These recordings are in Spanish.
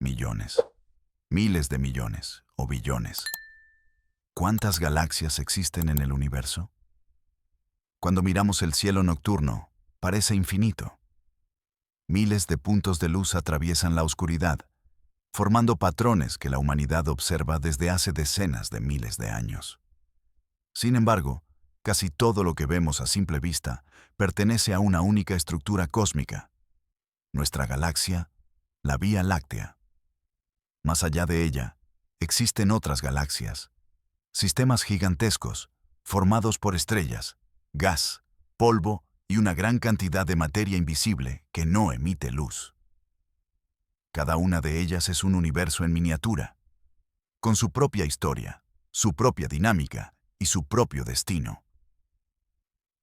millones, miles de millones o billones. ¿Cuántas galaxias existen en el universo? Cuando miramos el cielo nocturno, parece infinito. Miles de puntos de luz atraviesan la oscuridad, formando patrones que la humanidad observa desde hace decenas de miles de años. Sin embargo, casi todo lo que vemos a simple vista pertenece a una única estructura cósmica: nuestra galaxia, la Vía Láctea. Más allá de ella, existen otras galaxias, sistemas gigantescos, formados por estrellas, gas, polvo y una gran cantidad de materia invisible que no emite luz. Cada una de ellas es un universo en miniatura, con su propia historia, su propia dinámica y su propio destino.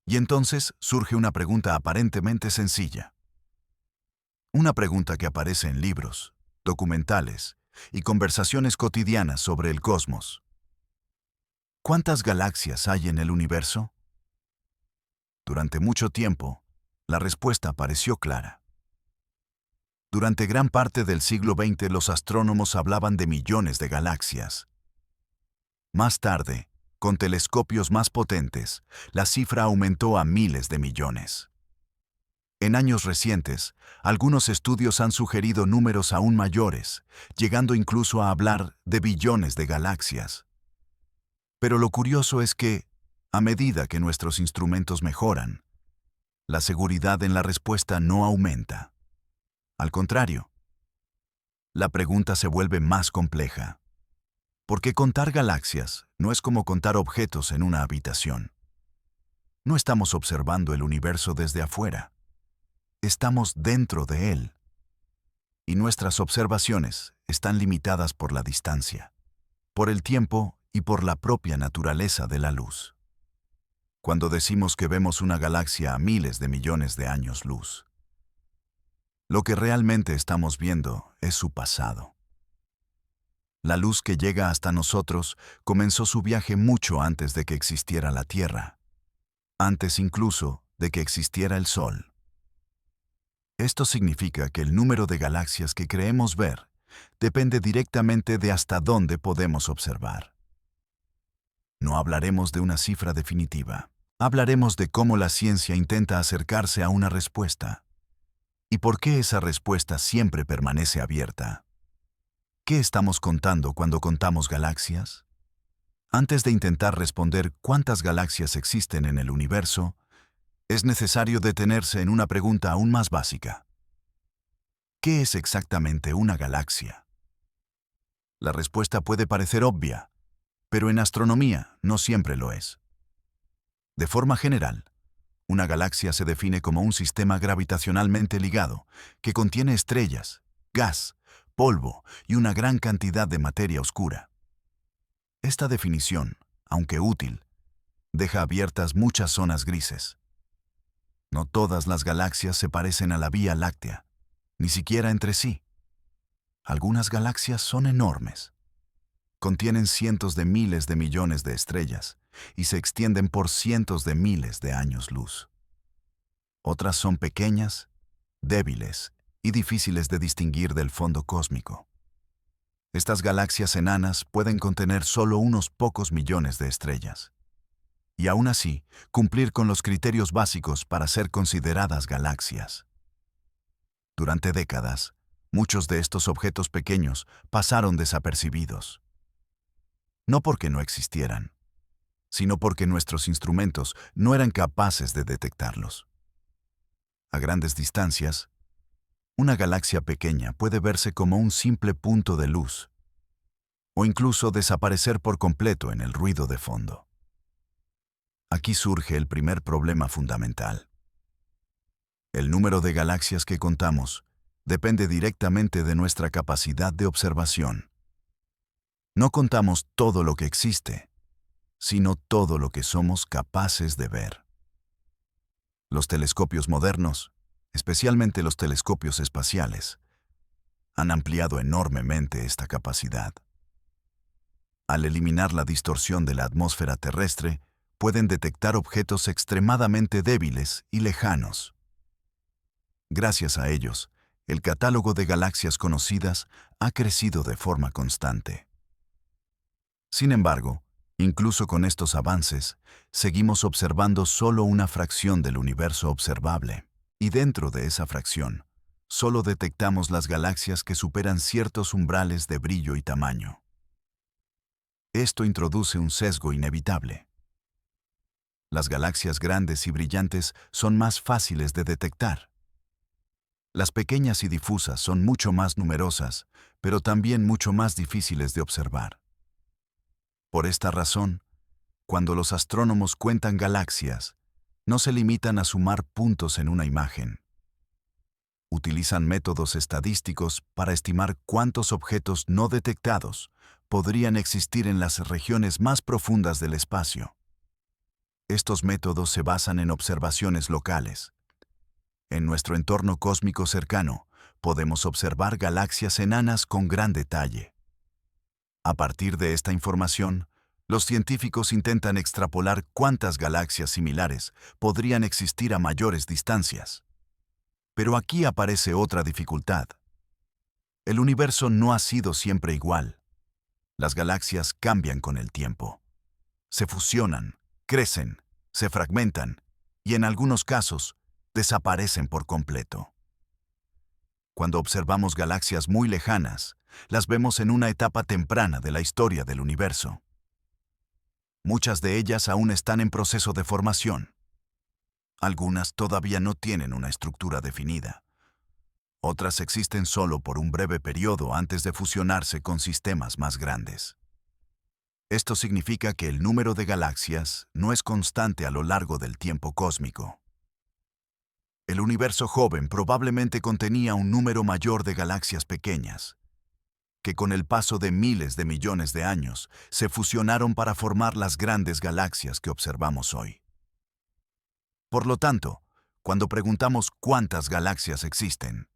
Y entonces surge una pregunta aparentemente sencilla. Una pregunta que aparece en libros, documentales y conversaciones cotidianas sobre el cosmos. ¿Cuántas galaxias hay en el universo? Durante mucho tiempo, la respuesta pareció clara. Durante gran parte del siglo XX, los astrónomos hablaban de millones de galaxias. Más tarde, con telescopios más potentes, la cifra aumentó a miles de millones. En años recientes, algunos estudios han sugerido números aún mayores, llegando incluso a hablar de billones de galaxias. Pero lo curioso es que, a medida que nuestros instrumentos mejoran, la seguridad en la respuesta no aumenta. Al contrario, la pregunta se vuelve más compleja. Porque contar galaxias no es como contar objetos en una habitación. No estamos observando el universo desde afuera. Estamos dentro de él. Y nuestras observaciones están limitadas por la distancia, por el tiempo y por la propia naturaleza de la luz. Cuando decimos que vemos una galaxia a miles de millones de años luz, lo que realmente estamos viendo es su pasado. La luz que llega hasta nosotros comenzó su viaje mucho antes de que existiera la Tierra, antes incluso de que existiera el Sol. Esto significa que el número de galaxias que creemos ver depende directamente de hasta dónde podemos observar. No hablaremos de una cifra definitiva. Hablaremos de cómo la ciencia intenta acercarse a una respuesta. ¿Y por qué esa respuesta siempre permanece abierta? ¿Qué estamos contando cuando contamos galaxias? Antes de intentar responder cuántas galaxias existen en el universo, es necesario detenerse en una pregunta aún más básica. ¿Qué es exactamente una galaxia? La respuesta puede parecer obvia, pero en astronomía no siempre lo es. De forma general, una galaxia se define como un sistema gravitacionalmente ligado que contiene estrellas, gas, polvo y una gran cantidad de materia oscura. Esta definición, aunque útil, deja abiertas muchas zonas grises. No todas las galaxias se parecen a la Vía Láctea, ni siquiera entre sí. Algunas galaxias son enormes. Contienen cientos de miles de millones de estrellas y se extienden por cientos de miles de años luz. Otras son pequeñas, débiles y difíciles de distinguir del fondo cósmico. Estas galaxias enanas pueden contener solo unos pocos millones de estrellas, y aún así cumplir con los criterios básicos para ser consideradas galaxias. Durante décadas, muchos de estos objetos pequeños pasaron desapercibidos. No porque no existieran, sino porque nuestros instrumentos no eran capaces de detectarlos. A grandes distancias, una galaxia pequeña puede verse como un simple punto de luz, o incluso desaparecer por completo en el ruido de fondo. Aquí surge el primer problema fundamental. El número de galaxias que contamos depende directamente de nuestra capacidad de observación. No contamos todo lo que existe, sino todo lo que somos capaces de ver. Los telescopios modernos, especialmente los telescopios espaciales, han ampliado enormemente esta capacidad. Al eliminar la distorsión de la atmósfera terrestre, pueden detectar objetos extremadamente débiles y lejanos. Gracias a ellos, el catálogo de galaxias conocidas ha crecido de forma constante. Sin embargo, incluso con estos avances, seguimos observando solo una fracción del universo observable, y dentro de esa fracción, solo detectamos las galaxias que superan ciertos umbrales de brillo y tamaño. Esto introduce un sesgo inevitable. Las galaxias grandes y brillantes son más fáciles de detectar. Las pequeñas y difusas son mucho más numerosas, pero también mucho más difíciles de observar. Por esta razón, cuando los astrónomos cuentan galaxias, no se limitan a sumar puntos en una imagen. Utilizan métodos estadísticos para estimar cuántos objetos no detectados podrían existir en las regiones más profundas del espacio. Estos métodos se basan en observaciones locales. En nuestro entorno cósmico cercano, podemos observar galaxias enanas con gran detalle. A partir de esta información, los científicos intentan extrapolar cuántas galaxias similares podrían existir a mayores distancias. Pero aquí aparece otra dificultad. El universo no ha sido siempre igual. Las galaxias cambian con el tiempo. Se fusionan, crecen, se fragmentan y en algunos casos desaparecen por completo. Cuando observamos galaxias muy lejanas, las vemos en una etapa temprana de la historia del universo. Muchas de ellas aún están en proceso de formación. Algunas todavía no tienen una estructura definida. Otras existen solo por un breve periodo antes de fusionarse con sistemas más grandes. Esto significa que el número de galaxias no es constante a lo largo del tiempo cósmico. El universo joven probablemente contenía un número mayor de galaxias pequeñas, que con el paso de miles de millones de años se fusionaron para formar las grandes galaxias que observamos hoy. Por lo tanto, cuando preguntamos cuántas galaxias existen,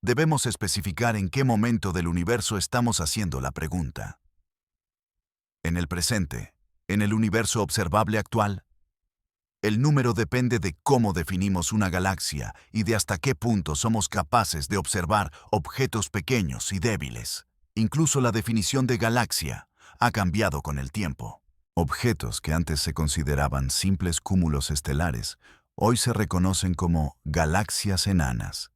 debemos especificar en qué momento del universo estamos haciendo la pregunta. En el presente, en el universo observable actual, el número depende de cómo definimos una galaxia y de hasta qué punto somos capaces de observar objetos pequeños y débiles. Incluso la definición de galaxia ha cambiado con el tiempo. Objetos que antes se consideraban simples cúmulos estelares, hoy se reconocen como galaxias enanas,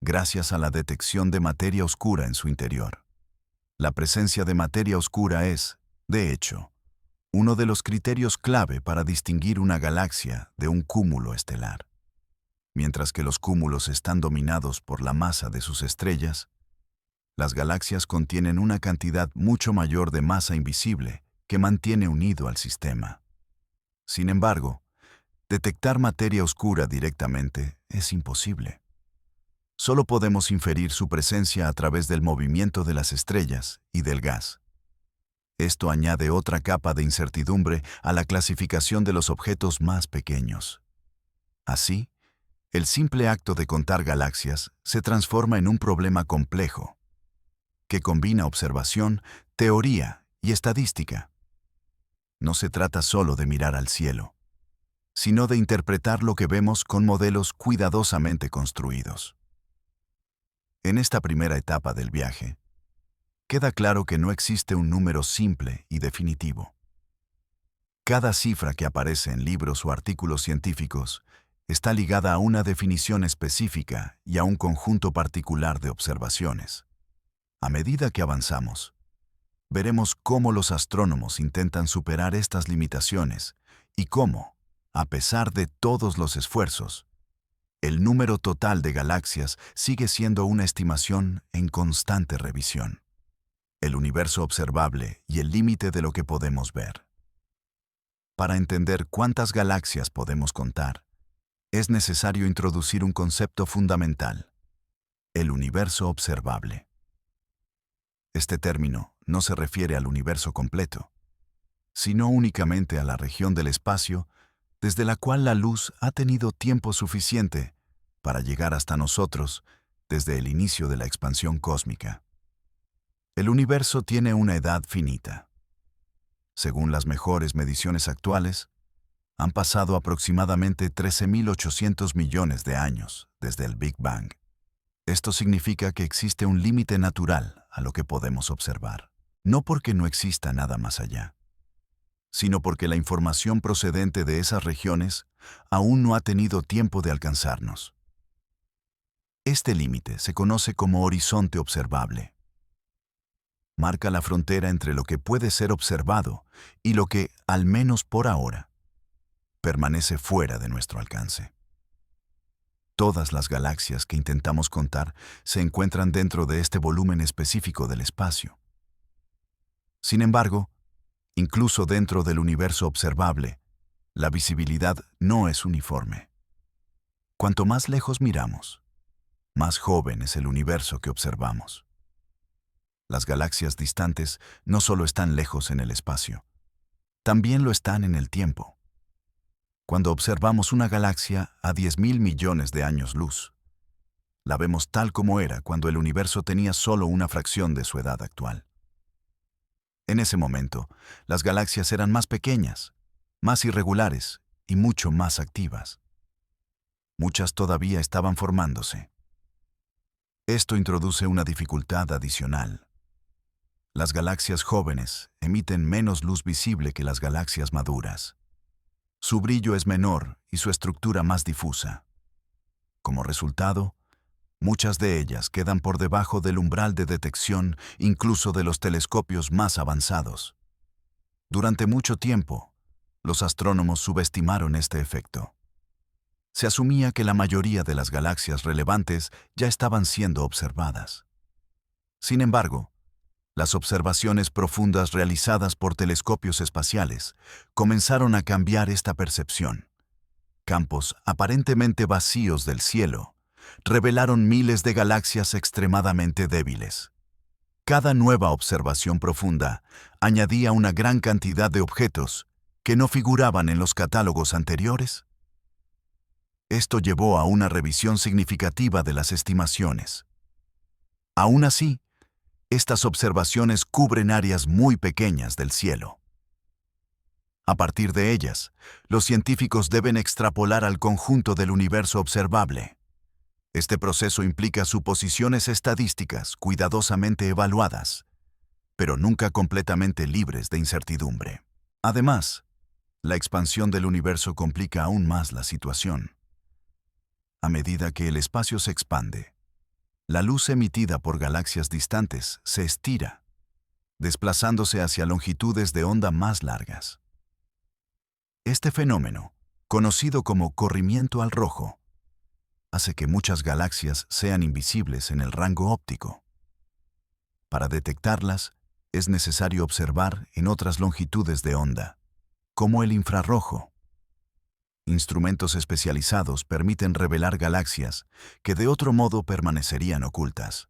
gracias a la detección de materia oscura en su interior. La presencia de materia oscura es, de hecho, uno de los criterios clave para distinguir una galaxia de un cúmulo estelar. Mientras que los cúmulos están dominados por la masa de sus estrellas, las galaxias contienen una cantidad mucho mayor de masa invisible que mantiene unido al sistema. Sin embargo, detectar materia oscura directamente es imposible. Solo podemos inferir su presencia a través del movimiento de las estrellas y del gas. Esto añade otra capa de incertidumbre a la clasificación de los objetos más pequeños. Así, el simple acto de contar galaxias se transforma en un problema complejo, que combina observación, teoría y estadística. No se trata solo de mirar al cielo, sino de interpretar lo que vemos con modelos cuidadosamente construidos. En esta primera etapa del viaje, queda claro que no existe un número simple y definitivo. Cada cifra que aparece en libros o artículos científicos está ligada a una definición específica y a un conjunto particular de observaciones. A medida que avanzamos, veremos cómo los astrónomos intentan superar estas limitaciones y cómo, a pesar de todos los esfuerzos, el número total de galaxias sigue siendo una estimación en constante revisión. El universo observable y el límite de lo que podemos ver. Para entender cuántas galaxias podemos contar, es necesario introducir un concepto fundamental: el universo observable. Este término no se refiere al universo completo, sino únicamente a la región del espacio desde la cual la luz ha tenido tiempo suficiente para llegar hasta nosotros desde el inicio de la expansión cósmica. El universo tiene una edad finita. Según las mejores mediciones actuales, han pasado aproximadamente 13.800 millones de años desde el Big Bang. Esto significa que existe un límite natural a lo que podemos observar, no porque no exista nada más allá, sino porque la información procedente de esas regiones aún no ha tenido tiempo de alcanzarnos. Este límite se conoce como horizonte observable. Marca la frontera entre lo que puede ser observado y lo que, al menos por ahora, permanece fuera de nuestro alcance. Todas las galaxias que intentamos contar se encuentran dentro de este volumen específico del espacio. Sin embargo, incluso dentro del universo observable, la visibilidad no es uniforme. Cuanto más lejos miramos, más joven es el universo que observamos. Las galaxias distantes no solo están lejos en el espacio, también lo están en el tiempo. Cuando observamos una galaxia a 10.000 millones de años luz, la vemos tal como era cuando el universo tenía solo una fracción de su edad actual. En ese momento, las galaxias eran más pequeñas, más irregulares y mucho más activas. Muchas todavía estaban formándose. Esto introduce una dificultad adicional. Las galaxias jóvenes emiten menos luz visible que las galaxias maduras. Su brillo es menor y su estructura más difusa. Como resultado, muchas de ellas quedan por debajo del umbral de detección incluso de los telescopios más avanzados. Durante mucho tiempo, los astrónomos subestimaron este efecto. Se asumía que la mayoría de las galaxias relevantes ya estaban siendo observadas. Sin embargo, las observaciones profundas realizadas por telescopios espaciales comenzaron a cambiar esta percepción. Campos aparentemente vacíos del cielo revelaron miles de galaxias extremadamente débiles. Cada nueva observación profunda añadía una gran cantidad de objetos que no figuraban en los catálogos anteriores. Esto llevó a una revisión significativa de las estimaciones. Aún así, estas observaciones cubren áreas muy pequeñas del cielo. A partir de ellas, los científicos deben extrapolar al conjunto del universo observable. Este proceso implica suposiciones estadísticas cuidadosamente evaluadas, pero nunca completamente libres de incertidumbre. Además, la expansión del universo complica aún más la situación. A medida que el espacio se expande, la luz emitida por galaxias distantes se estira, desplazándose hacia longitudes de onda más largas. Este fenómeno, conocido como corrimiento al rojo, hace que muchas galaxias sean invisibles en el rango óptico. Para detectarlas, es necesario observar en otras longitudes de onda, como el infrarrojo. Instrumentos especializados permiten revelar galaxias que de otro modo permanecerían ocultas.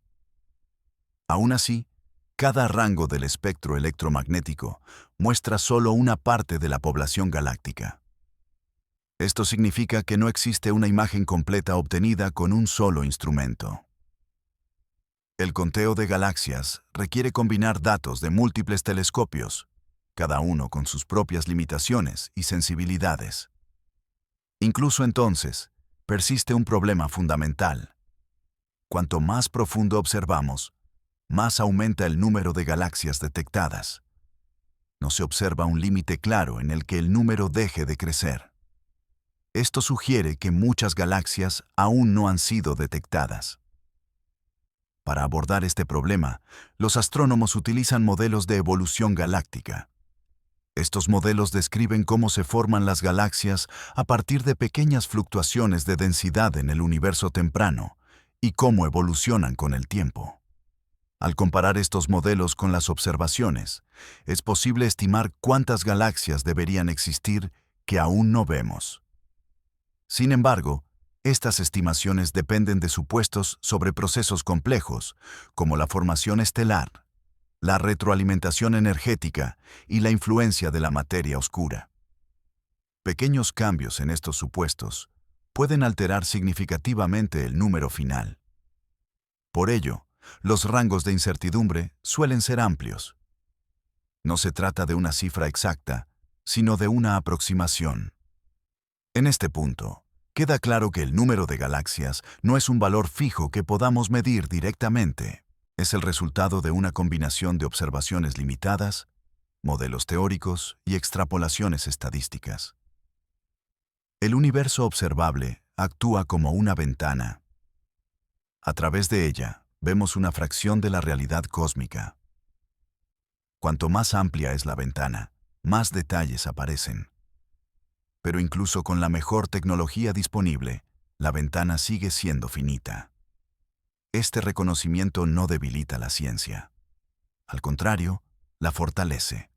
Aún así, cada rango del espectro electromagnético muestra solo una parte de la población galáctica. Esto significa que no existe una imagen completa obtenida con un solo instrumento. El conteo de galaxias requiere combinar datos de múltiples telescopios, cada uno con sus propias limitaciones y sensibilidades. Incluso entonces, persiste un problema fundamental. Cuanto más profundo observamos, más aumenta el número de galaxias detectadas. No se observa un límite claro en el que el número deje de crecer. Esto sugiere que muchas galaxias aún no han sido detectadas. Para abordar este problema, los astrónomos utilizan modelos de evolución galáctica. Estos modelos describen cómo se forman las galaxias a partir de pequeñas fluctuaciones de densidad en el universo temprano y cómo evolucionan con el tiempo. Al comparar estos modelos con las observaciones, es posible estimar cuántas galaxias deberían existir que aún no vemos. Sin embargo, estas estimaciones dependen de supuestos sobre procesos complejos, como la formación estelar, la retroalimentación energética y la influencia de la materia oscura. Pequeños cambios en estos supuestos pueden alterar significativamente el número final. Por ello, los rangos de incertidumbre suelen ser amplios. No se trata de una cifra exacta, sino de una aproximación. En este punto, Queda claro que el número de galaxias no es un valor fijo que podamos medir directamente. Es el resultado de una combinación de observaciones limitadas, modelos teóricos y extrapolaciones estadísticas. El universo observable actúa como una ventana. A través de ella, vemos una fracción de la realidad cósmica. Cuanto más amplia es la ventana, más detalles aparecen. Pero incluso con la mejor tecnología disponible, la ventana sigue siendo finita. Este reconocimiento no debilita la ciencia. Al contrario, la fortalece.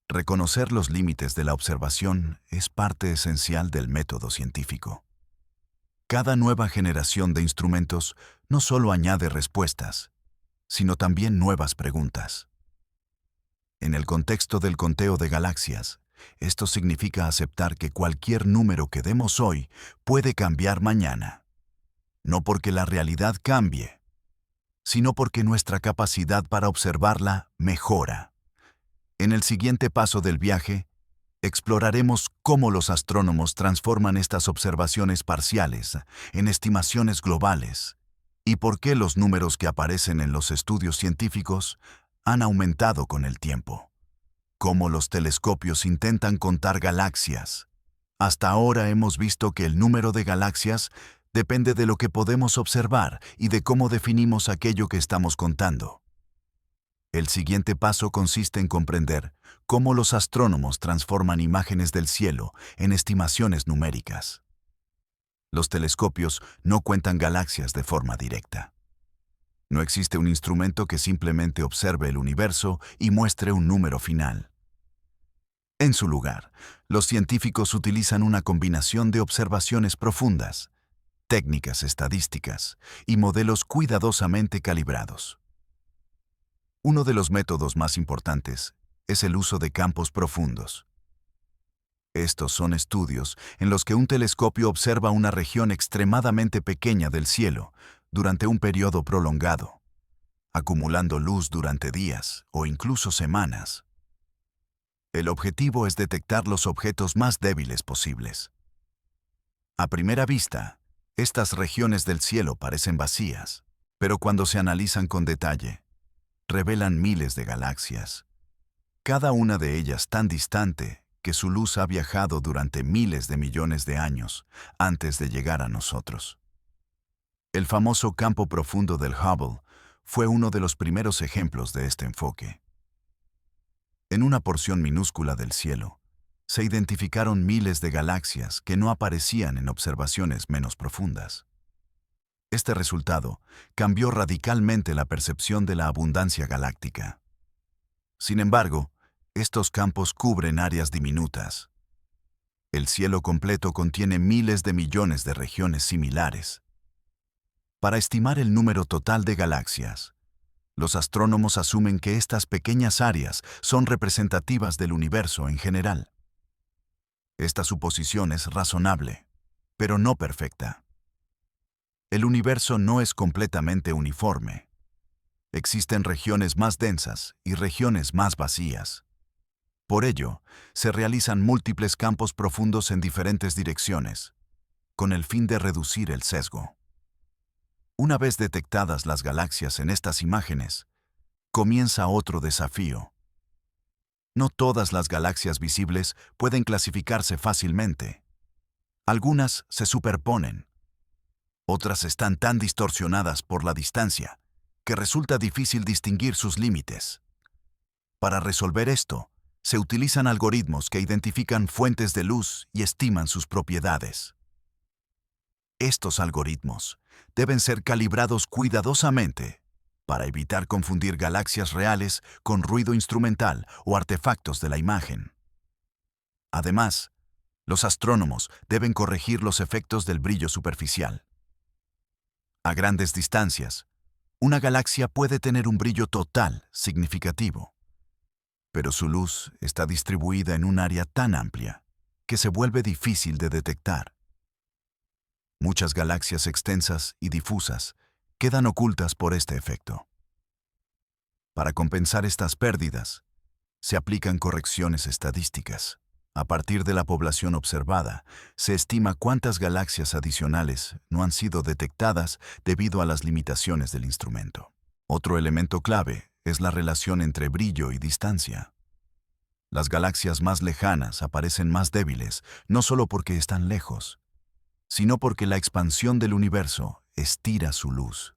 Reconocer los límites de la observación es parte esencial del método científico. Cada nueva generación de instrumentos no solo añade respuestas, sino también nuevas preguntas. En el contexto del conteo de galaxias, esto significa aceptar que cualquier número que demos hoy puede cambiar mañana. No porque la realidad cambie, sino porque nuestra capacidad para observarla mejora. En el siguiente paso del viaje, exploraremos cómo los astrónomos transforman estas observaciones parciales en estimaciones globales y por qué los números que aparecen en los estudios científicos han aumentado con el tiempo. Cómo los telescopios intentan contar galaxias. Hasta ahora hemos visto que el número de galaxias depende de lo que podemos observar y de cómo definimos aquello que estamos contando. El siguiente paso consiste en comprender cómo los astrónomos transforman imágenes del cielo en estimaciones numéricas. Los telescopios no cuentan galaxias de forma directa. No existe un instrumento que simplemente observe el universo y muestre un número final. En su lugar, los científicos utilizan una combinación de observaciones profundas, técnicas estadísticas y modelos cuidadosamente calibrados. Uno de los métodos más importantes es el uso de campos profundos. Estos son estudios en los que un telescopio observa una región extremadamente pequeña del cielo durante un periodo prolongado, acumulando luz durante días o incluso semanas. El objetivo es detectar los objetos más débiles posibles. A primera vista, estas regiones del cielo parecen vacías, pero cuando se analizan con detalle, revelan miles de galaxias, cada una de ellas tan distante que su luz ha viajado durante miles de millones de años antes de llegar a nosotros. El famoso campo profundo del Hubble fue uno de los primeros ejemplos de este enfoque. En una porción minúscula del cielo, se identificaron miles de galaxias que no aparecían en observaciones menos profundas. Este resultado cambió radicalmente la percepción de la abundancia galáctica. Sin embargo, estos campos cubren áreas diminutas. El cielo completo contiene miles de millones de regiones similares. Para estimar el número total de galaxias, los astrónomos asumen que estas pequeñas áreas son representativas del universo en general. Esta suposición es razonable, pero no perfecta. El universo no es completamente uniforme. Existen regiones más densas y regiones más vacías. Por ello, se realizan múltiples campos profundos en diferentes direcciones, con el fin de reducir el sesgo. Una vez detectadas las galaxias en estas imágenes, comienza otro desafío. No todas las galaxias visibles pueden clasificarse fácilmente. Algunas se superponen. Otras están tan distorsionadas por la distancia que resulta difícil distinguir sus límites. Para resolver esto, se utilizan algoritmos que identifican fuentes de luz y estiman sus propiedades. Estos algoritmos deben ser calibrados cuidadosamente para evitar confundir galaxias reales con ruido instrumental o artefactos de la imagen. Además, los astrónomos deben corregir los efectos del brillo superficial. A grandes distancias, una galaxia puede tener un brillo total significativo, pero su luz está distribuida en un área tan amplia que se vuelve difícil de detectar. Muchas galaxias extensas y difusas quedan ocultas por este efecto. Para compensar estas pérdidas, se aplican correcciones estadísticas. A partir de la población observada, se estima cuántas galaxias adicionales no han sido detectadas debido a las limitaciones del instrumento. Otro elemento clave es la relación entre brillo y distancia. Las galaxias más lejanas aparecen más débiles, no solo porque están lejos, sino porque la expansión del universo estira su luz.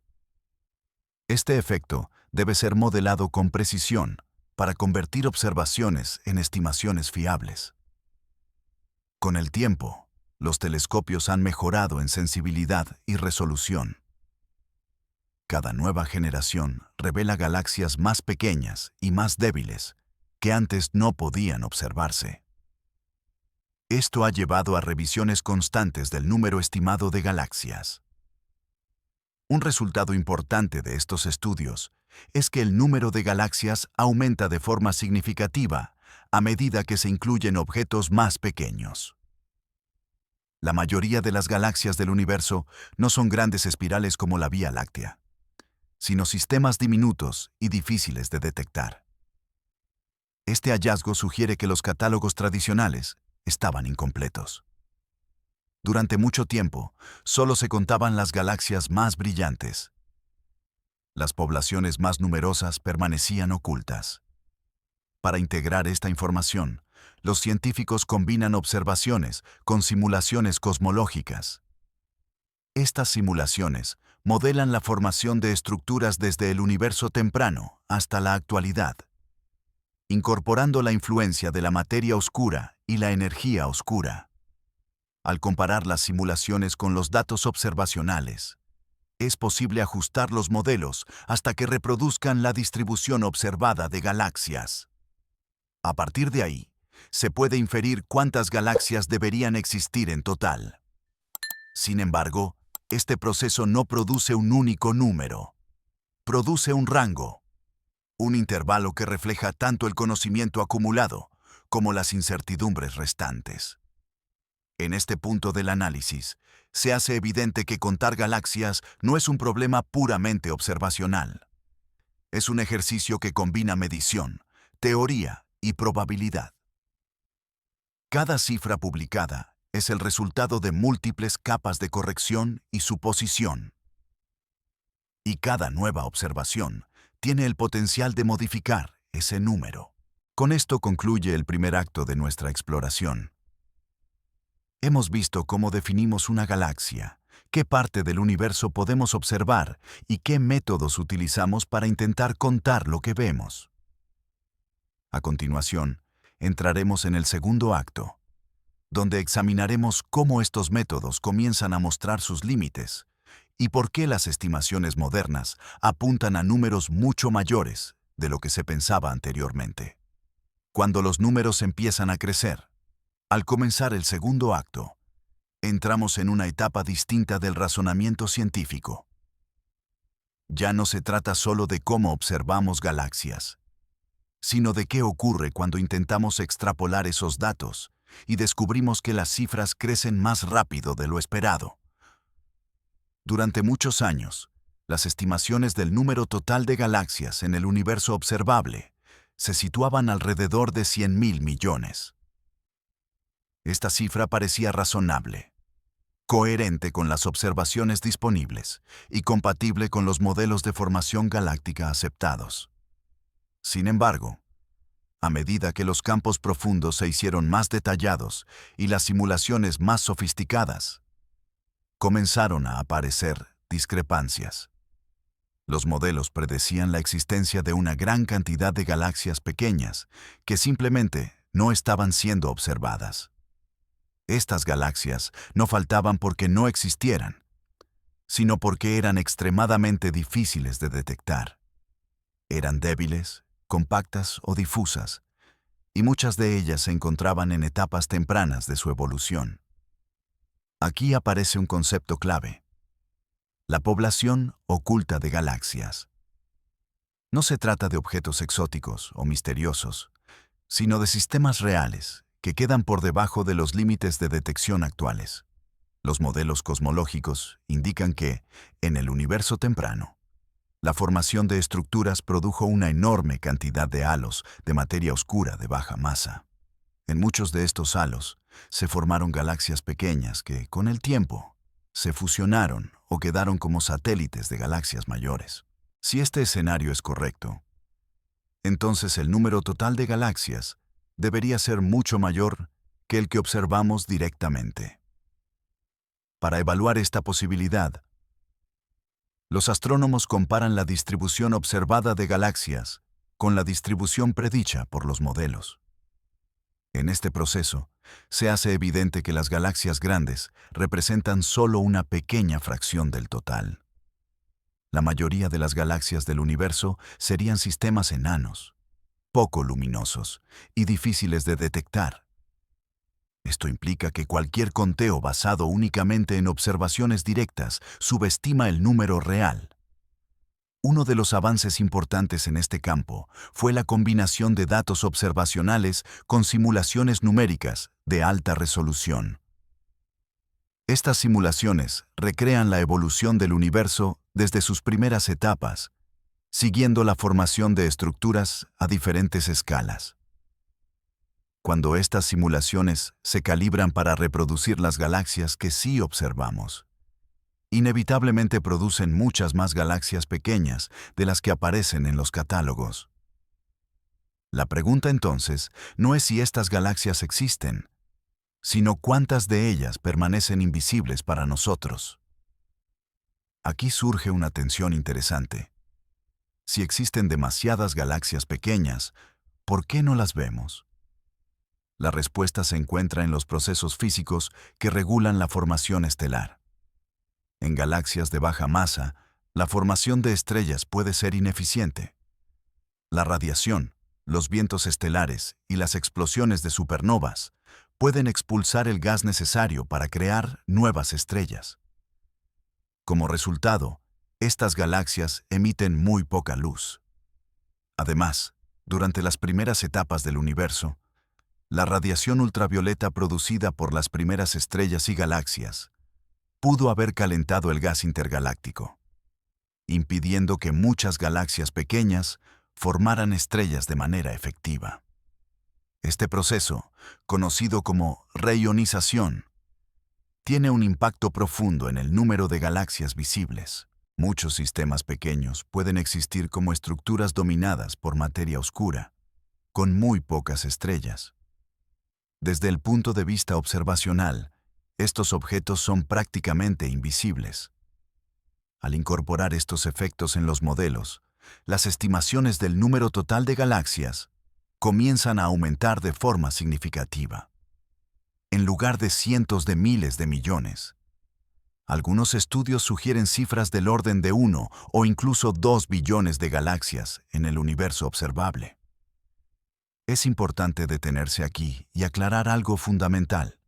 Este efecto debe ser modelado con precisión para convertir observaciones en estimaciones fiables. Con el tiempo, los telescopios han mejorado en sensibilidad y resolución. Cada nueva generación revela galaxias más pequeñas y más débiles que antes no podían observarse. Esto ha llevado a revisiones constantes del número estimado de galaxias. Un resultado importante de estos estudios es que el número de galaxias aumenta de forma significativa a medida que se incluyen objetos más pequeños. La mayoría de las galaxias del universo no son grandes espirales como la Vía Láctea, sino sistemas diminutos y difíciles de detectar. Este hallazgo sugiere que los catálogos tradicionales estaban incompletos. Durante mucho tiempo, solo se contaban las galaxias más brillantes. Las poblaciones más numerosas permanecían ocultas. Para integrar esta información, los científicos combinan observaciones con simulaciones cosmológicas. Estas simulaciones modelan la formación de estructuras desde el universo temprano hasta la actualidad, incorporando la influencia de la materia oscura y la energía oscura. Al comparar las simulaciones con los datos observacionales, es posible ajustar los modelos hasta que reproduzcan la distribución observada de galaxias. A partir de ahí, se puede inferir cuántas galaxias deberían existir en total. Sin embargo, este proceso no produce un único número. Produce un rango, un intervalo que refleja tanto el conocimiento acumulado como las incertidumbres restantes. En este punto del análisis, se hace evidente que contar galaxias no es un problema puramente observacional. Es un ejercicio que combina medición, teoría y probabilidad. Cada cifra publicada es el resultado de múltiples capas de corrección y suposición. Y cada nueva observación tiene el potencial de modificar ese número. Con esto concluye el primer acto de nuestra exploración. Hemos visto cómo definimos una galaxia, qué parte del universo podemos observar y qué métodos utilizamos para intentar contar lo que vemos. A continuación, entraremos en el segundo acto, donde examinaremos cómo estos métodos comienzan a mostrar sus límites y por qué las estimaciones modernas apuntan a números mucho mayores de lo que se pensaba anteriormente. Cuando los números empiezan a crecer, al comenzar el segundo acto, entramos en una etapa distinta del razonamiento científico. Ya no se trata solo de cómo observamos galaxias, sino de qué ocurre cuando intentamos extrapolar esos datos y descubrimos que las cifras crecen más rápido de lo esperado. Durante muchos años, las estimaciones del número total de galaxias en el universo observable se situaban alrededor de 100.000 millones. Esta cifra parecía razonable, coherente con las observaciones disponibles y compatible con los modelos de formación galáctica aceptados. Sin embargo, a medida que los campos profundos se hicieron más detallados y las simulaciones más sofisticadas, comenzaron a aparecer discrepancias. Los modelos predecían la existencia de una gran cantidad de galaxias pequeñas que simplemente no estaban siendo observadas. Estas galaxias no faltaban porque no existieran, sino porque eran extremadamente difíciles de detectar. Eran débiles, compactas o difusas, y muchas de ellas se encontraban en etapas tempranas de su evolución. Aquí aparece un concepto clave: la población oculta de galaxias. No se trata de objetos exóticos o misteriosos, sino de sistemas reales que quedan por debajo de los límites de detección actuales. Los modelos cosmológicos indican que, en el universo temprano, la formación de estructuras produjo una enorme cantidad de halos de materia oscura de baja masa. En muchos de estos halos se formaron galaxias pequeñas que, con el tiempo, se fusionaron o quedaron como satélites de galaxias mayores. Si este escenario es correcto, entonces el número total de galaxias debería ser mucho mayor que el que observamos directamente. Para evaluar esta posibilidad, los astrónomos comparan la distribución observada de galaxias con la distribución predicha por los modelos. En este proceso, se hace evidente que las galaxias grandes representan solo una pequeña fracción del total. La mayoría de las galaxias del universo serían sistemas enanos, poco luminosos y difíciles de detectar. Esto implica que cualquier conteo basado únicamente en observaciones directas subestima el número real. Uno de los avances importantes en este campo fue la combinación de datos observacionales con simulaciones numéricas de alta resolución. Estas simulaciones recrean la evolución del universo desde sus primeras etapas, siguiendo la formación de estructuras a diferentes escalas. Cuando estas simulaciones se calibran para reproducir las galaxias que sí observamos, inevitablemente producen muchas más galaxias pequeñas de las que aparecen en los catálogos. La pregunta entonces no es si estas galaxias existen, sino cuántas de ellas permanecen invisibles para nosotros. Aquí surge una tensión interesante. Si existen demasiadas galaxias pequeñas, ¿por qué no las vemos? La respuesta se encuentra en los procesos físicos que regulan la formación estelar. En galaxias de baja masa, la formación de estrellas puede ser ineficiente. La radiación, los vientos estelares y las explosiones de supernovas pueden expulsar el gas necesario para crear nuevas estrellas. Como resultado, estas galaxias emiten muy poca luz. Además, durante las primeras etapas del universo, la radiación ultravioleta producida por las primeras estrellas y galaxias pudo haber calentado el gas intergaláctico, impidiendo que muchas galaxias pequeñas formaran estrellas de manera efectiva. Este proceso, conocido como reionización, tiene un impacto profundo en el número de galaxias visibles. Muchos sistemas pequeños pueden existir como estructuras dominadas por materia oscura, con muy pocas estrellas. Desde el punto de vista observacional, estos objetos son prácticamente invisibles. Al incorporar estos efectos en los modelos, las estimaciones del número total de galaxias comienzan a aumentar de forma significativa. En lugar de cientos de miles de millones, algunos estudios sugieren cifras del orden de 1 o incluso 2 billones de galaxias en el universo observable. Es importante detenerse aquí y aclarar algo fundamental.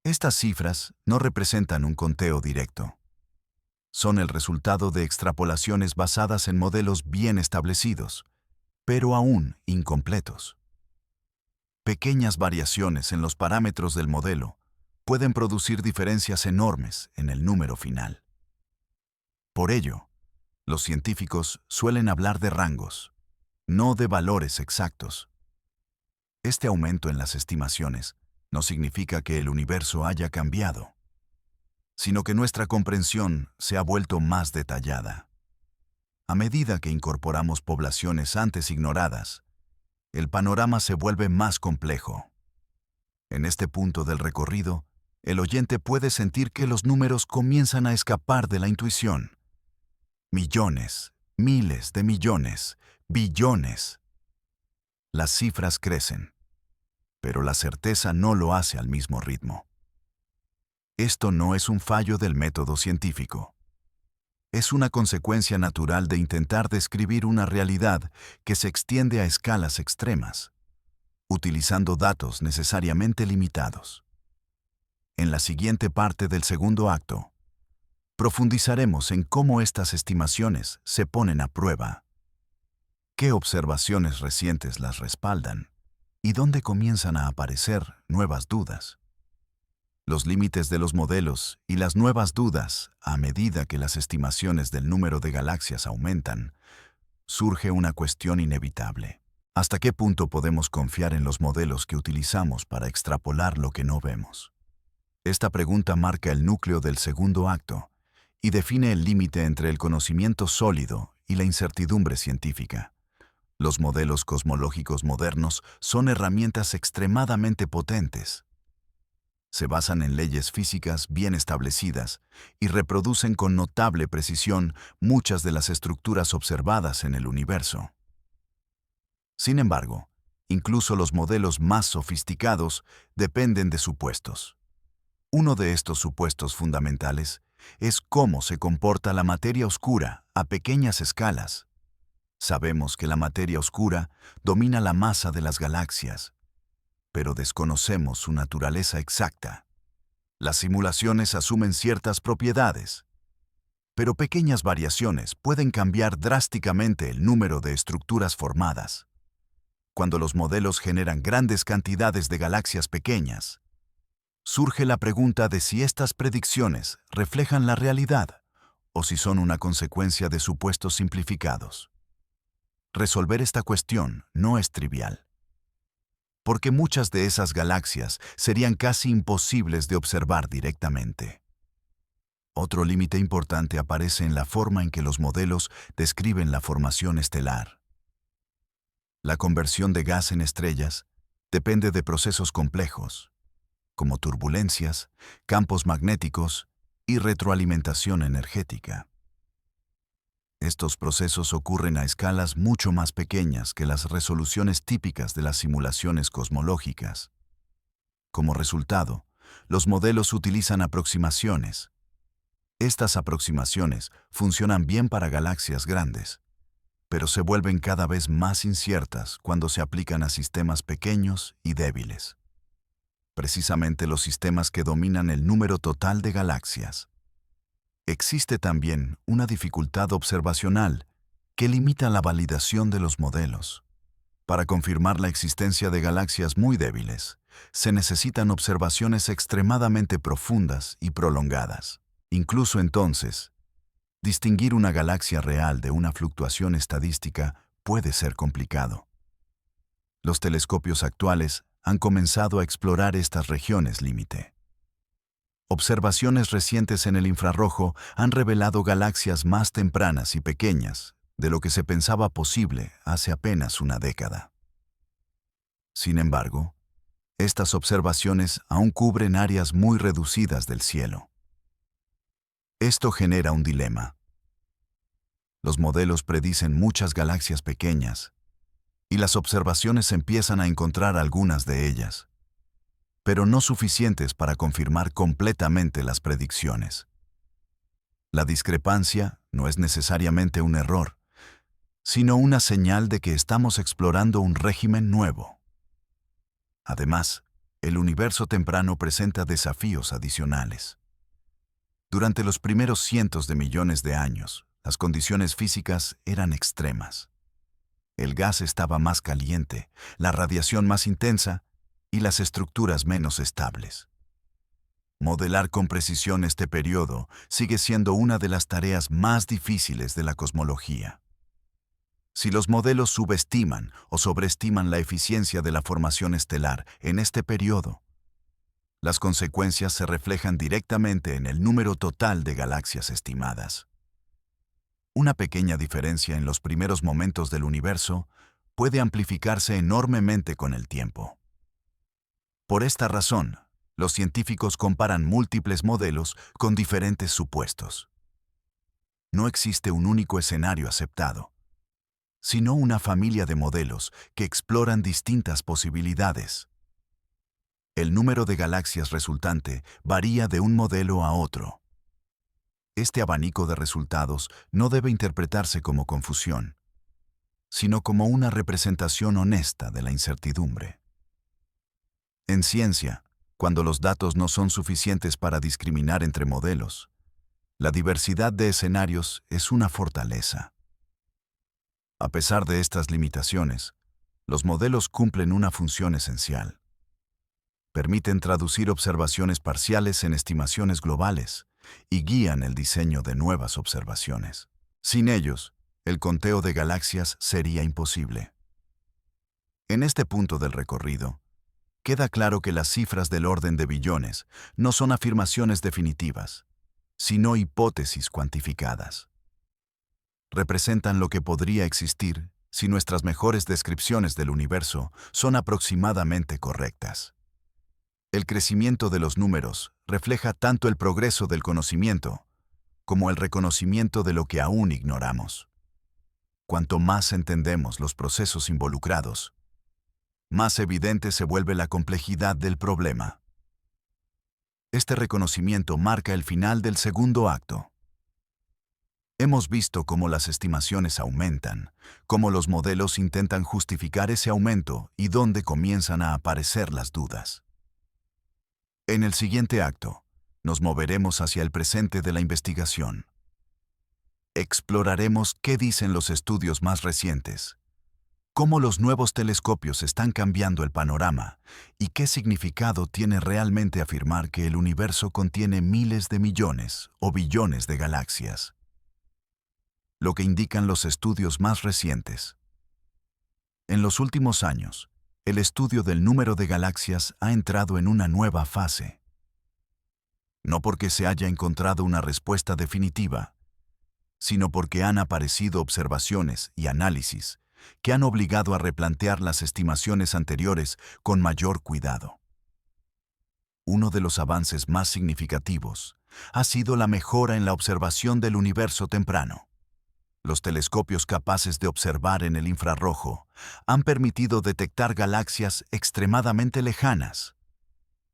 Estas cifras no representan un conteo directo. Son el resultado de extrapolaciones basadas en modelos bien establecidos, pero aún incompletos. Pequeñas variaciones en los parámetros del modelo pueden producir diferencias enormes en el número final. Por ello, los científicos suelen hablar de rangos, no de valores exactos. Este aumento en las estimaciones no significa que el universo haya cambiado, sino que nuestra comprensión se ha vuelto más detallada. A medida que incorporamos poblaciones antes ignoradas, el panorama se vuelve más complejo. En este punto del recorrido, el oyente puede sentir que los números comienzan a escapar de la intuición. Millones, miles de millones, billones. Las cifras crecen, pero la certeza no lo hace al mismo ritmo. Esto no es un fallo del método científico. Es una consecuencia natural de intentar describir una realidad que se extiende a escalas extremas, utilizando datos necesariamente limitados. En la siguiente parte del segundo acto, profundizaremos en cómo estas estimaciones se ponen a prueba, qué observaciones recientes las respaldan y dónde comienzan a aparecer nuevas dudas. Los límites de los modelos y las nuevas dudas a medida que las estimaciones del número de galaxias aumentan, surge una cuestión inevitable. ¿Hasta qué punto podemos confiar en los modelos que utilizamos para extrapolar lo que no vemos? Esta pregunta marca el núcleo del segundo acto y define el límite entre el conocimiento sólido y la incertidumbre científica. Los modelos cosmológicos modernos son herramientas extremadamente potentes. Se basan en leyes físicas bien establecidas y reproducen con notable precisión muchas de las estructuras observadas en el universo. Sin embargo, incluso los modelos más sofisticados dependen de supuestos. Uno de estos supuestos fundamentales es cómo se comporta la materia oscura a pequeñas escalas. Sabemos que la materia oscura domina la masa de las galaxias, pero desconocemos su naturaleza exacta. Las simulaciones asumen ciertas propiedades, pero pequeñas variaciones pueden cambiar drásticamente el número de estructuras formadas. Cuando los modelos generan grandes cantidades de galaxias pequeñas, surge la pregunta de si estas predicciones reflejan la realidad o si son una consecuencia de supuestos simplificados. Resolver esta cuestión no es trivial, porque muchas de esas galaxias serían casi imposibles de observar directamente. Otro límite importante aparece en la forma en que los modelos describen la formación estelar. La conversión de gas en estrellas depende de procesos complejos, como turbulencias, campos magnéticos y retroalimentación energética. Estos procesos ocurren a escalas mucho más pequeñas que las resoluciones típicas de las simulaciones cosmológicas. Como resultado, los modelos utilizan aproximaciones. Estas aproximaciones funcionan bien para galaxias grandes, pero se vuelven cada vez más inciertas cuando se aplican a sistemas pequeños y débiles. Precisamente los sistemas que dominan el número total de galaxias. Existe también una dificultad observacional que limita la validación de los modelos. Para confirmar la existencia de galaxias muy débiles, se necesitan observaciones extremadamente profundas y prolongadas. Incluso entonces, distinguir una galaxia real de una fluctuación estadística puede ser complicado. Los telescopios actuales han comenzado a explorar estas regiones límite. Observaciones recientes en el infrarrojo han revelado galaxias más tempranas y pequeñas de lo que se pensaba posible hace apenas una década. Sin embargo, estas observaciones aún cubren áreas muy reducidas del cielo. Esto genera un dilema. Los modelos predicen muchas galaxias pequeñas, y las observaciones empiezan a encontrar algunas de ellas, pero no suficientes para confirmar completamente las predicciones. La discrepancia no es necesariamente un error, sino una señal de que estamos explorando un régimen nuevo. Además, el universo temprano presenta desafíos adicionales. Durante los primeros cientos de millones de años, las condiciones físicas eran extremas. El gas estaba más caliente, la radiación más intensa y las estructuras menos estables. Modelar con precisión este periodo sigue siendo una de las tareas más difíciles de la cosmología. Si los modelos subestiman o sobreestiman la eficiencia de la formación estelar en este periodo, las consecuencias se reflejan directamente en el número total de galaxias estimadas. Una pequeña diferencia en los primeros momentos del universo puede amplificarse enormemente con el tiempo. Por esta razón, los científicos comparan múltiples modelos con diferentes supuestos. No existe un único escenario aceptado, sino una familia de modelos que exploran distintas posibilidades. El número de galaxias resultante varía de un modelo a otro. Este abanico de resultados no debe interpretarse como confusión, sino como una representación honesta de la incertidumbre. En ciencia, cuando los datos no son suficientes para discriminar entre modelos, la diversidad de escenarios es una fortaleza. A pesar de estas limitaciones, los modelos cumplen una función esencial. Permiten traducir observaciones parciales en estimaciones globales y guían el diseño de nuevas observaciones. Sin ellos, el conteo de galaxias sería imposible. En este punto del recorrido, queda claro que las cifras del orden de billones no son afirmaciones definitivas, sino hipótesis cuantificadas. Representan lo que podría existir si nuestras mejores descripciones del universo son aproximadamente correctas. El crecimiento de los números refleja tanto el progreso del conocimiento como el reconocimiento de lo que aún ignoramos. Cuanto más entendemos los procesos involucrados, más evidente se vuelve la complejidad del problema. Este reconocimiento marca el final del segundo acto. Hemos visto cómo las estimaciones aumentan, cómo los modelos intentan justificar ese aumento y dónde comienzan a aparecer las dudas. En el siguiente acto, nos moveremos hacia el presente de la investigación. Exploraremos qué dicen los estudios más recientes, cómo los nuevos telescopios están cambiando el panorama y qué significado tiene realmente afirmar que el universo contiene miles de millones o billones de galaxias. Lo que indican los estudios más recientes. En los últimos años, el estudio del número de galaxias ha entrado en una nueva fase. No porque se haya encontrado una respuesta definitiva, sino porque han aparecido observaciones y análisis que han obligado a replantear las estimaciones anteriores con mayor cuidado. Uno de los avances más significativos ha sido la mejora en la observación del universo temprano. Los telescopios capaces de observar en el infrarrojo han permitido detectar galaxias extremadamente lejanas,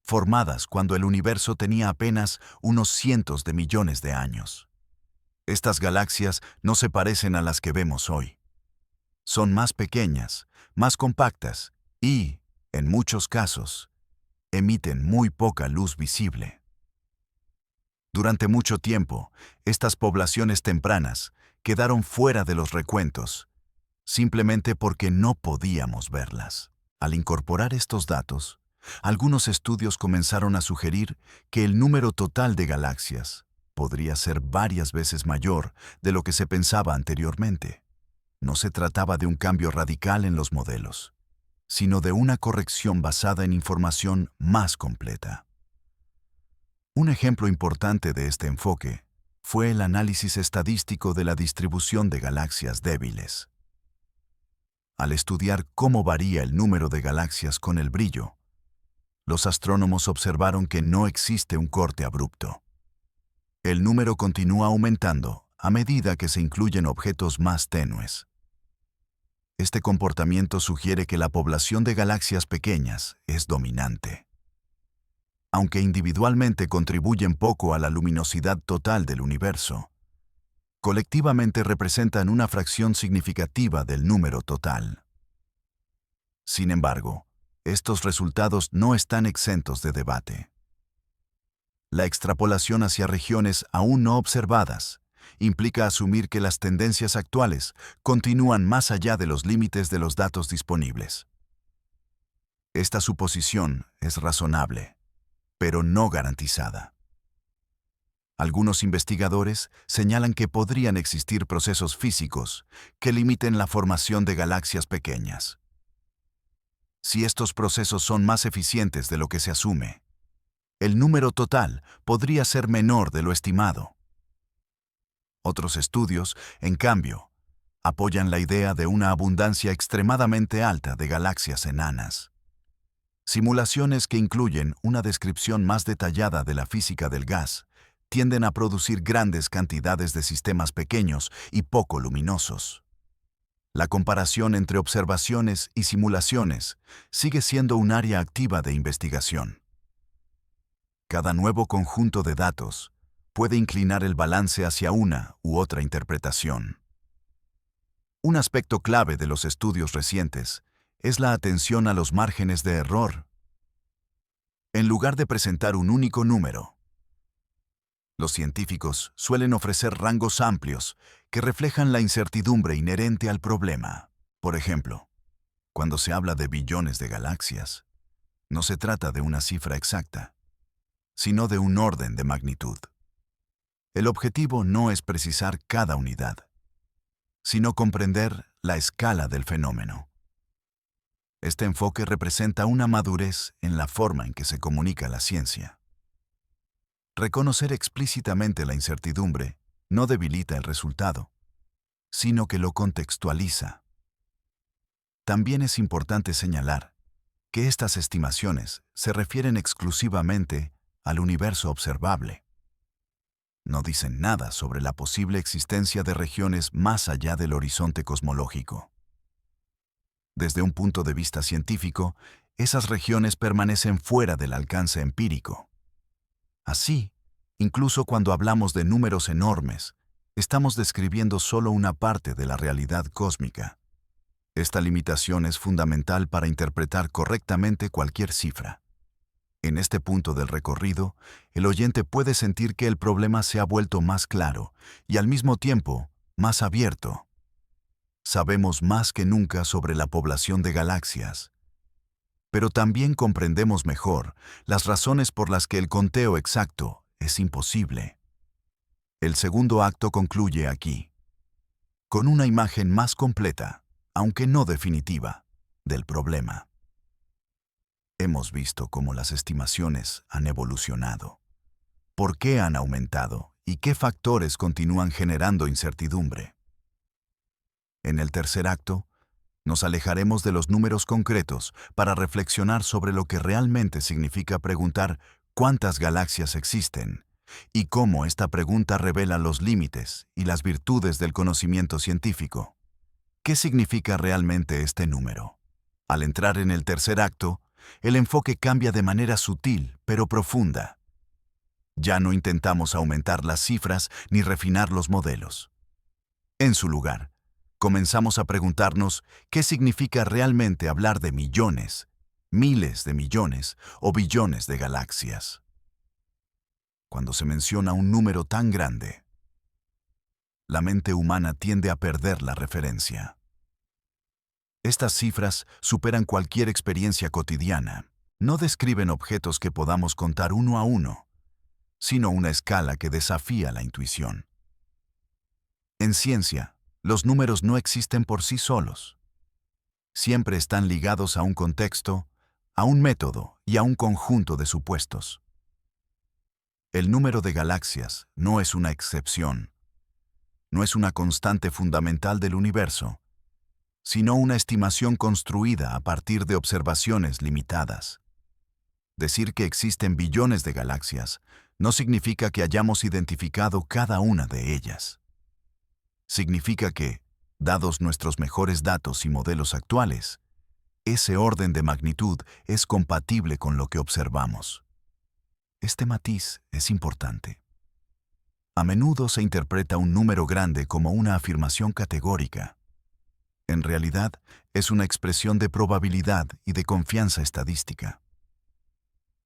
formadas cuando el universo tenía apenas unos cientos de millones de años. Estas galaxias no se parecen a las que vemos hoy. Son más pequeñas, más compactas y, en muchos casos, emiten muy poca luz visible. Durante mucho tiempo, estas poblaciones tempranas quedaron fuera de los recuentos, simplemente porque no podíamos verlas. Al incorporar estos datos, algunos estudios comenzaron a sugerir que el número total de galaxias podría ser varias veces mayor de lo que se pensaba anteriormente. No se trataba de un cambio radical en los modelos, sino de una corrección basada en información más completa. Un ejemplo importante de este enfoque fue el análisis estadístico de la distribución de galaxias débiles. Al estudiar cómo varía el número de galaxias con el brillo, los astrónomos observaron que no existe un corte abrupto. El número continúa aumentando a medida que se incluyen objetos más tenues. Este comportamiento sugiere que la población de galaxias pequeñas es dominante. Aunque individualmente contribuyen poco a la luminosidad total del universo, colectivamente representan una fracción significativa del número total. Sin embargo, estos resultados no están exentos de debate. La extrapolación hacia regiones aún no observadas implica asumir que las tendencias actuales continúan más allá de los límites de los datos disponibles. Esta suposición es razonable, pero no garantizada. Algunos investigadores señalan que podrían existir procesos físicos que limiten la formación de galaxias pequeñas. Si estos procesos son más eficientes de lo que se asume, el número total podría ser menor de lo estimado. Otros estudios, en cambio, apoyan la idea de una abundancia extremadamente alta de galaxias enanas. Simulaciones que incluyen una descripción más detallada de la física del gas tienden a producir grandes cantidades de sistemas pequeños y poco luminosos. La comparación entre observaciones y simulaciones sigue siendo un área activa de investigación. Cada nuevo conjunto de datos puede inclinar el balance hacia una u otra interpretación. Un aspecto clave de los estudios recientes es la atención a los márgenes de error. En lugar de presentar un único número, los científicos suelen ofrecer rangos amplios que reflejan la incertidumbre inherente al problema. Por ejemplo, cuando se habla de billones de galaxias, no se trata de una cifra exacta, sino de un orden de magnitud. El objetivo no es precisar cada unidad, sino comprender la escala del fenómeno. Este enfoque representa una madurez en la forma en que se comunica la ciencia. Reconocer explícitamente la incertidumbre no debilita el resultado, sino que lo contextualiza. También es importante señalar que estas estimaciones se refieren exclusivamente al universo observable. No dicen nada sobre la posible existencia de regiones más allá del horizonte cosmológico. Desde un punto de vista científico, esas regiones permanecen fuera del alcance empírico. Así, incluso cuando hablamos de números enormes, estamos describiendo solo una parte de la realidad cósmica. Esta limitación es fundamental para interpretar correctamente cualquier cifra. En este punto del recorrido, el oyente puede sentir que el problema se ha vuelto más claro y al mismo tiempo más abierto. Sabemos más que nunca sobre la población de galaxias, pero también comprendemos mejor las razones por las que el conteo exacto es imposible. El segundo acto concluye aquí, con una imagen más completa, aunque no definitiva, del problema. Hemos visto cómo las estimaciones han evolucionado, por qué han aumentado y qué factores continúan generando incertidumbre. En el tercer acto, nos alejaremos de los números concretos para reflexionar sobre lo que realmente significa preguntar cuántas galaxias existen y cómo esta pregunta revela los límites y las virtudes del conocimiento científico. ¿Qué significa realmente este número? Al entrar en el tercer acto, el enfoque cambia de manera sutil pero profunda. Ya no intentamos aumentar las cifras ni refinar los modelos. En su lugar, comenzamos a preguntarnos qué significa realmente hablar de millones, miles de millones o billones de galaxias. Cuando se menciona un número tan grande, la mente humana tiende a perder la referencia. Estas cifras superan cualquier experiencia cotidiana. No describen objetos que podamos contar uno a uno, sino una escala que desafía la intuición. En ciencia, los números no existen por sí solos. Siempre están ligados a un contexto, a un método y a un conjunto de supuestos. El número de galaxias no es una excepción, no es una constante fundamental del universo, sino una estimación construida a partir de observaciones limitadas. Decir que existen billones de galaxias no significa que hayamos identificado cada una de ellas. Significa que, dados nuestros mejores datos y modelos actuales, ese orden de magnitud es compatible con lo que observamos. Este matiz es importante. A menudo se interpreta un número grande como una afirmación categórica. En realidad, es una expresión de probabilidad y de confianza estadística.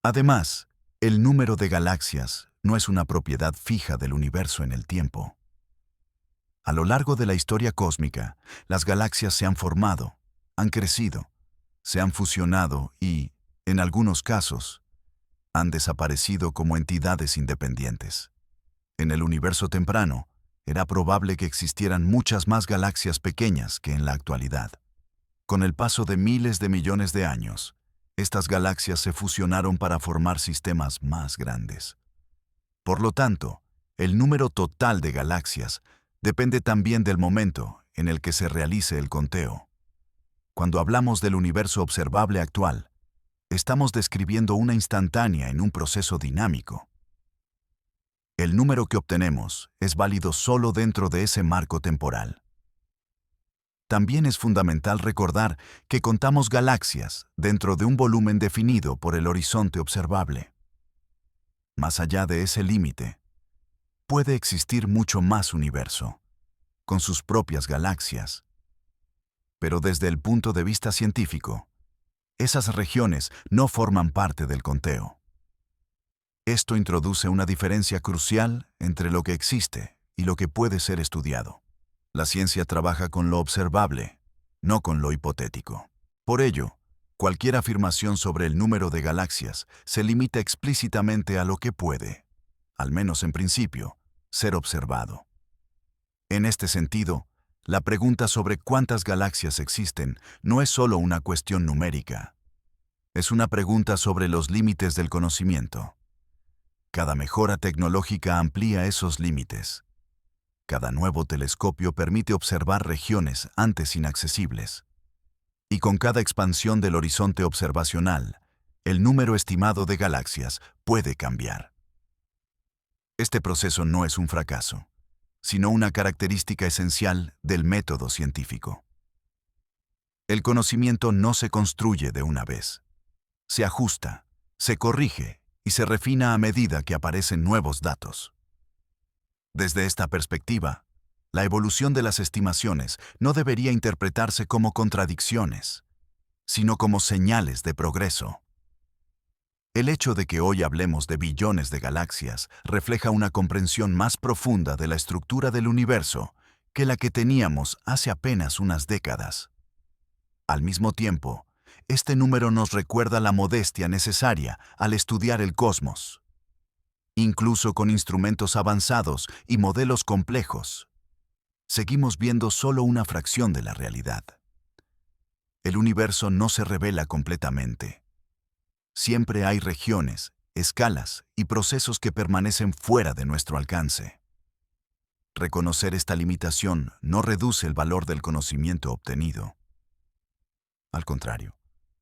Además, el número de galaxias no es una propiedad fija del universo en el tiempo. A lo largo de la historia cósmica, las galaxias se han formado, han crecido, se han fusionado y, en algunos casos, han desaparecido como entidades independientes. En el universo temprano, era probable que existieran muchas más galaxias pequeñas que en la actualidad. Con el paso de miles de millones de años, estas galaxias se fusionaron para formar sistemas más grandes. Por lo tanto, el número total de galaxias depende también del momento en el que se realice el conteo. Cuando hablamos del universo observable actual, estamos describiendo una instantánea en un proceso dinámico. El número que obtenemos es válido solo dentro de ese marco temporal. También es fundamental recordar que contamos galaxias dentro de un volumen definido por el horizonte observable. Más allá de ese límite, puede existir mucho más universo, con sus propias galaxias. Pero desde el punto de vista científico, esas regiones no forman parte del conteo. Esto introduce una diferencia crucial entre lo que existe y lo que puede ser estudiado. La ciencia trabaja con lo observable, no con lo hipotético. Por ello, cualquier afirmación sobre el número de galaxias se limita explícitamente a lo que puede, al menos en principio, ser observado. En este sentido, La pregunta sobre cuántas galaxias existen no es solo una cuestión numérica. Es una pregunta sobre los límites del conocimiento. Cada mejora tecnológica amplía esos límites. Cada nuevo telescopio permite observar regiones antes inaccesibles. Y con cada expansión del horizonte observacional, el número estimado de galaxias puede cambiar. Este proceso no es un fracaso, sino una característica esencial del método científico. El conocimiento no se construye de una vez. Se ajusta, se corrige y se refina a medida que aparecen nuevos datos. Desde esta perspectiva, la evolución de las estimaciones no debería interpretarse como contradicciones, sino como señales de progreso. El hecho de que hoy hablemos de billones de galaxias refleja una comprensión más profunda de la estructura del universo que la que teníamos hace apenas unas décadas. Al mismo tiempo, este número nos recuerda la modestia necesaria al estudiar el cosmos. Incluso con instrumentos avanzados y modelos complejos, seguimos viendo solo una fracción de la realidad. El universo no se revela completamente. Siempre hay regiones, escalas y procesos que permanecen fuera de nuestro alcance. Reconocer esta limitación no reduce el valor del conocimiento obtenido. Al contrario,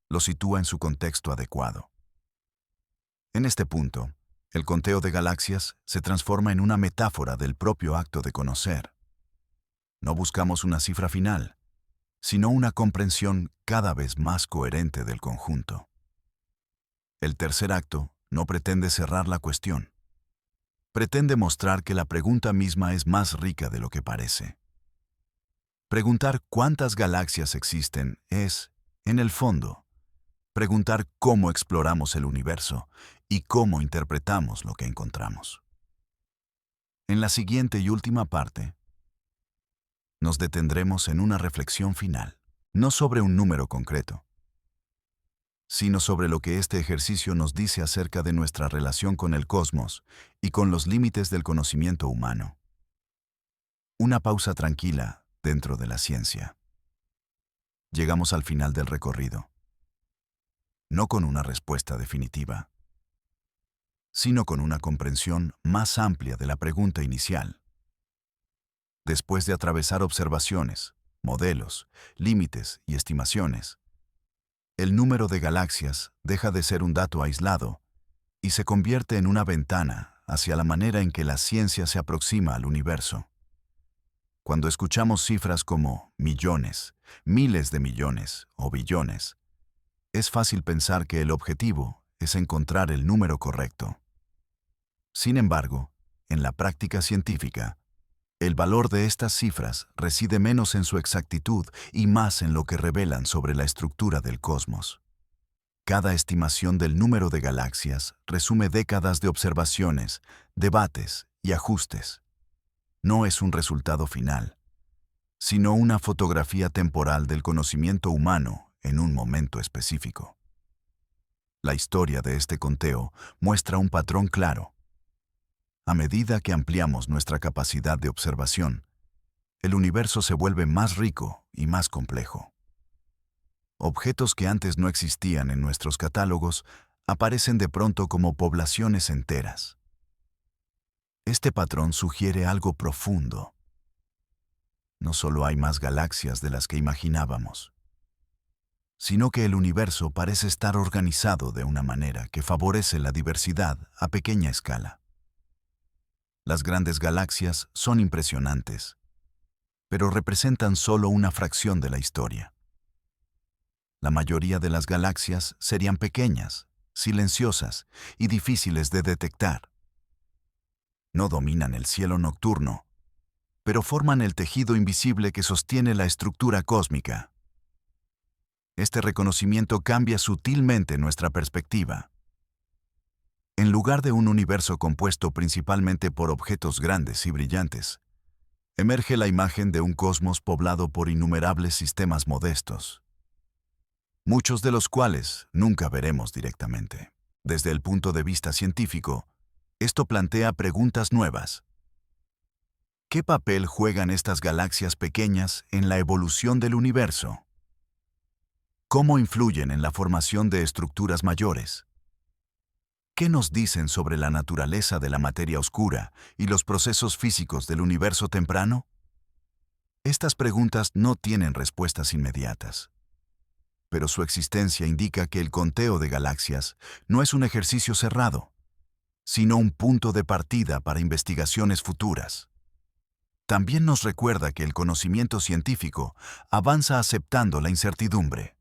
lo sitúa en su contexto adecuado. En este punto, el conteo de galaxias se transforma en una metáfora del propio acto de conocer. No buscamos una cifra final, sino una comprensión cada vez más coherente del conjunto. El tercer acto no pretende cerrar la cuestión. Pretende mostrar que la pregunta misma es más rica de lo que parece. Preguntar cuántas galaxias existen es, en el fondo, preguntar cómo exploramos el universo y cómo interpretamos lo que encontramos. En la siguiente y última parte, nos detendremos en una reflexión final, no sobre un número concreto, sino sobre lo que este ejercicio nos dice acerca de nuestra relación con el cosmos y con los límites del conocimiento humano. Una pausa tranquila dentro de la ciencia. Llegamos al final del recorrido, no con una respuesta definitiva, sino con una comprensión más amplia de la pregunta inicial. Después de atravesar observaciones, modelos, límites y estimaciones, el número de galaxias deja de ser un dato aislado y se convierte en una ventana hacia la manera en que la ciencia se aproxima al universo. Cuando escuchamos cifras como millones, miles de millones o billones, es fácil pensar que el objetivo es encontrar el número correcto. Sin embargo, en la práctica científica, el valor de estas cifras reside menos en su exactitud y más en lo que revelan sobre la estructura del cosmos. Cada estimación del número de galaxias resume décadas de observaciones, debates y ajustes. No es un resultado final, sino una fotografía temporal del conocimiento humano en un momento específico. La historia de este conteo muestra un patrón claro. A medida que ampliamos nuestra capacidad de observación, el universo se vuelve más rico y más complejo. Objetos que antes no existían en nuestros catálogos aparecen de pronto como poblaciones enteras. Este patrón sugiere algo profundo. No solo hay más galaxias de las que imaginábamos, sino que el universo parece estar organizado de una manera que favorece la diversidad a pequeña escala. Las grandes galaxias son impresionantes, pero representan solo una fracción de la historia. La mayoría de las galaxias serían pequeñas, silenciosas y difíciles de detectar. No dominan el cielo nocturno, pero forman el tejido invisible que sostiene la estructura cósmica. Este reconocimiento cambia sutilmente nuestra perspectiva. En lugar de un universo compuesto principalmente por objetos grandes y brillantes, emerge la imagen de un cosmos poblado por innumerables sistemas modestos, muchos de los cuales nunca veremos directamente. Desde el punto de vista científico, esto plantea preguntas nuevas. ¿Qué papel juegan estas galaxias pequeñas en la evolución del universo? ¿Cómo influyen en la formación de estructuras mayores? ¿Qué nos dicen sobre la naturaleza de la materia oscura y los procesos físicos del universo temprano? Estas preguntas no tienen respuestas inmediatas, pero su existencia indica que el conteo de galaxias no es un ejercicio cerrado, sino un punto de partida para investigaciones futuras. También nos recuerda que el conocimiento científico avanza aceptando la incertidumbre.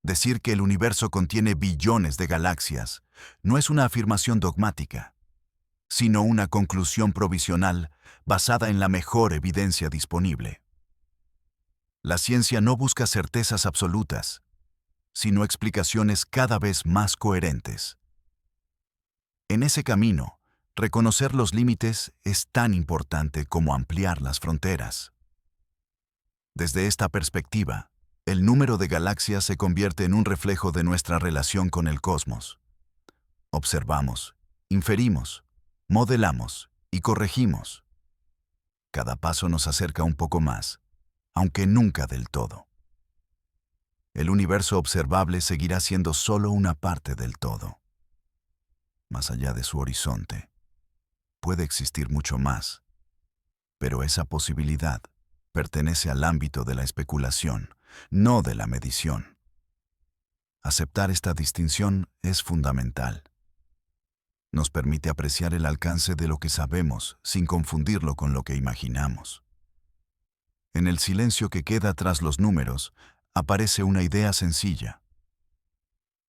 Decir que el universo contiene billones de galaxias no es una afirmación dogmática, sino una conclusión provisional basada en la mejor evidencia disponible. La ciencia no busca certezas absolutas, sino explicaciones cada vez más coherentes. En ese camino, reconocer los límites es tan importante como ampliar las fronteras. Desde esta perspectiva, el número de galaxias se convierte en un reflejo de nuestra relación con el cosmos. Observamos, inferimos, modelamos y corregimos. Cada paso nos acerca un poco más, aunque nunca del todo. El universo observable seguirá siendo solo una parte del todo. Más allá de su horizonte, puede existir mucho más, pero esa posibilidad pertenece al ámbito de la especulación, no de la medición. Aceptar esta distinción es fundamental. Nos permite apreciar el alcance de lo que sabemos sin confundirlo con lo que imaginamos. En el silencio que queda tras los números, aparece una idea sencilla.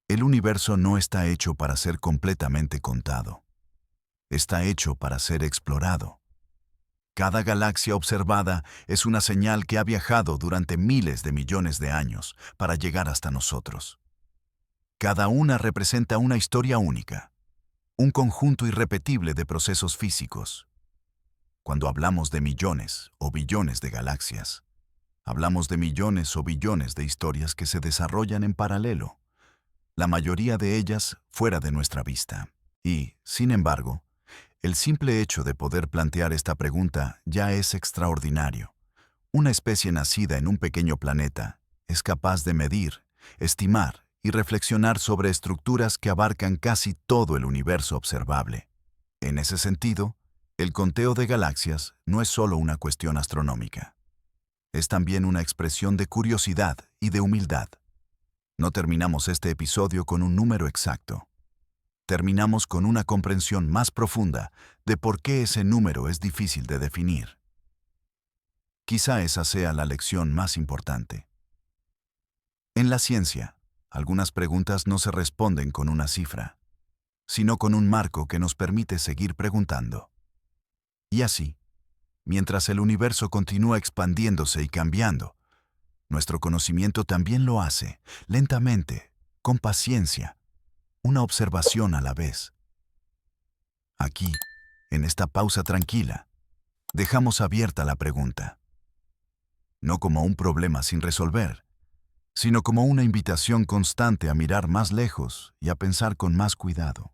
El universo no está hecho para ser completamente contado. Está hecho para ser explorado. Cada galaxia observada es una señal que ha viajado durante miles de millones de años para llegar hasta nosotros. Cada una representa una historia única, un conjunto irrepetible de procesos físicos. Cuando hablamos de millones o billones de galaxias, hablamos de millones o billones de historias que se desarrollan en paralelo, la mayoría de ellas fuera de nuestra vista. Y, sin embargo, el simple hecho de poder plantear esta pregunta ya es extraordinario. Una especie nacida en un pequeño planeta es capaz de medir, estimar y reflexionar sobre estructuras que abarcan casi todo el universo observable. En ese sentido, el conteo de galaxias no es solo una cuestión astronómica. Es también una expresión de curiosidad y de humildad. No terminamos este episodio con un número exacto. Terminamos con una comprensión más profunda de por qué ese número es difícil de definir. Quizá esa sea la lección más importante. En la ciencia, algunas preguntas no se responden con una cifra, sino con un marco que nos permite seguir preguntando. Y así, mientras el universo continúa expandiéndose y cambiando, nuestro conocimiento también lo hace, lentamente, con paciencia, una observación a la vez. Aquí, en esta pausa tranquila, dejamos abierta la pregunta. No como un problema sin resolver, sino como una invitación constante a mirar más lejos y a pensar con más cuidado.